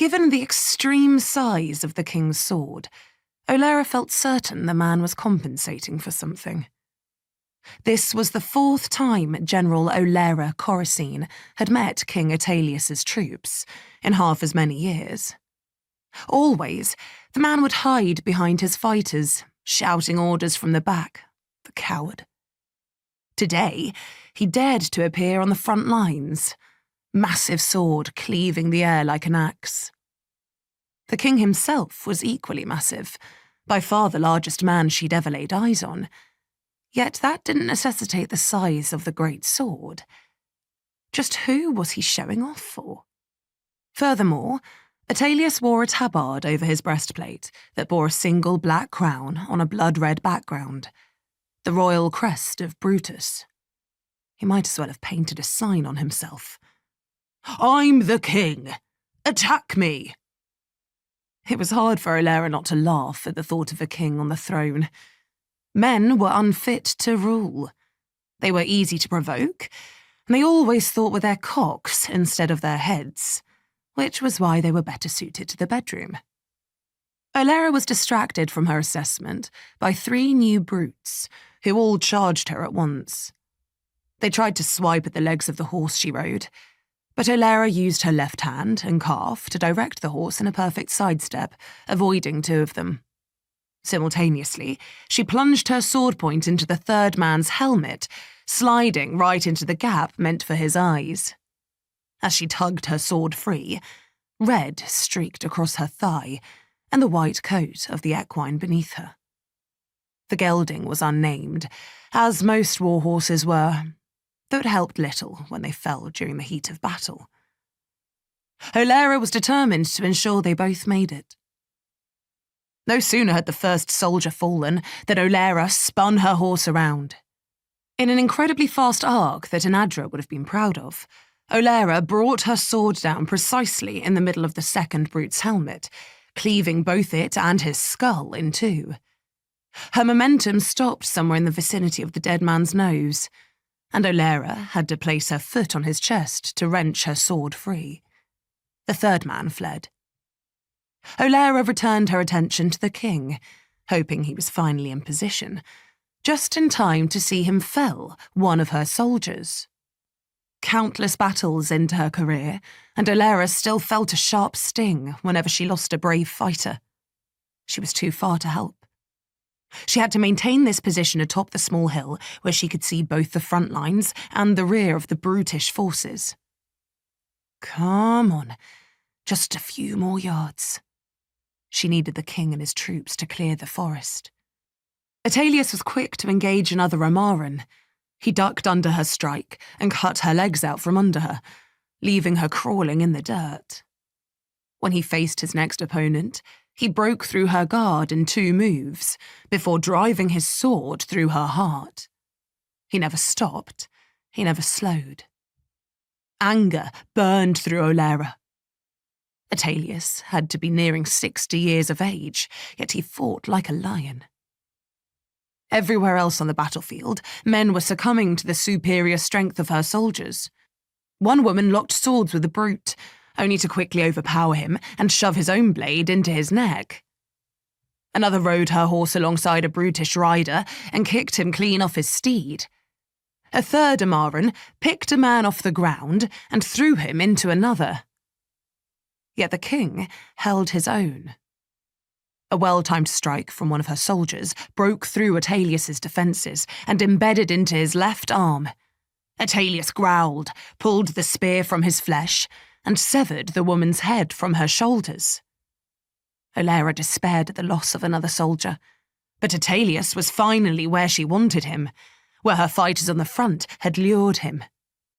Given the extreme size of the king's sword, Olerra felt certain the man was compensating for something. This was the 4th time General Olerra Coruscant had met King Atalius's troops in half as many years. Always, the man would hide behind his fighters, shouting orders from the back, the coward. Today, he dared to appear on the front lines, massive sword cleaving the air like an axe. The king himself was equally massive, by far the largest man she'd ever laid eyes on. Yet that didn't necessitate the size of the great sword. Just who was he showing off for? Furthermore, Atalius wore a tabard over his breastplate that bore a single black crown on a blood-red background, the royal crest of Brutus. He might as well have painted a sign on himself. "I'm the king! Attack me!" It was hard for Olerra not to laugh at the thought of a king on the throne. Men were unfit to rule. They were easy to provoke, and they always thought with their cocks instead of their heads, which was why they were better suited to the bedroom. Olerra was distracted from her assessment by 3 new brutes, who all charged her at once. They tried to swipe at the legs of the horse she rode, but Olerra used her left hand and calf to direct the horse in a perfect sidestep, avoiding 2 of them. Simultaneously, she plunged her sword point into the 3rd man's helmet, sliding right into the gap meant for his eyes. As she tugged her sword free, red streaked across her thigh and the white coat of the equine beneath her. The gelding was unnamed, as most war horses were, though it helped little when they fell during the heat of battle. Olerra was determined to ensure they both made it. No sooner had the first soldier fallen than Olerra spun her horse around. In an incredibly fast arc that Anadra would have been proud of, Olerra brought her sword down precisely in the middle of the 2nd brute's helmet, cleaving both it and his skull in 2. Her momentum stopped somewhere in the vicinity of the dead man's nose, and Olerra had to place her foot on his chest to wrench her sword free. The 3rd man fled. Olerra returned her attention to the king, hoping he was finally in position, just in time to see him fell one of her soldiers. Countless battles into her career, and Olerra still felt a sharp sting whenever she lost a brave fighter. She was too far to help. She had to maintain this position atop the small hill where she could see both the front lines and the rear of the brutish forces. Come on, just a few more yards. She needed the king and his troops to clear the forest. Atalius was quick to engage another Amarran. He ducked under her strike and cut her legs out from under her, leaving her crawling in the dirt. When he faced his next opponent, he broke through her guard in 2 moves before driving his sword through her heart. He never stopped. He never slowed. Anger burned through Olerra. Atalius had to be nearing 60 years of age, yet he fought like a lion. Everywhere else on the battlefield, men were succumbing to the superior strength of her soldiers. One woman locked swords with a brute, only to quickly overpower him and shove his own blade into his neck. Another rode her horse alongside a brutish rider and kicked him clean off his steed. A 3rd Amarran picked a man off the ground and threw him into another. Yet the king held his own. A well-timed strike from one of her soldiers broke through Atalius's defences and embedded into his left arm. Atalius growled, pulled the spear from his flesh, and severed the woman's head from her shoulders. Olerra despaired at the loss of another soldier, but Atalius was finally where she wanted him, where her fighters on the front had lured him.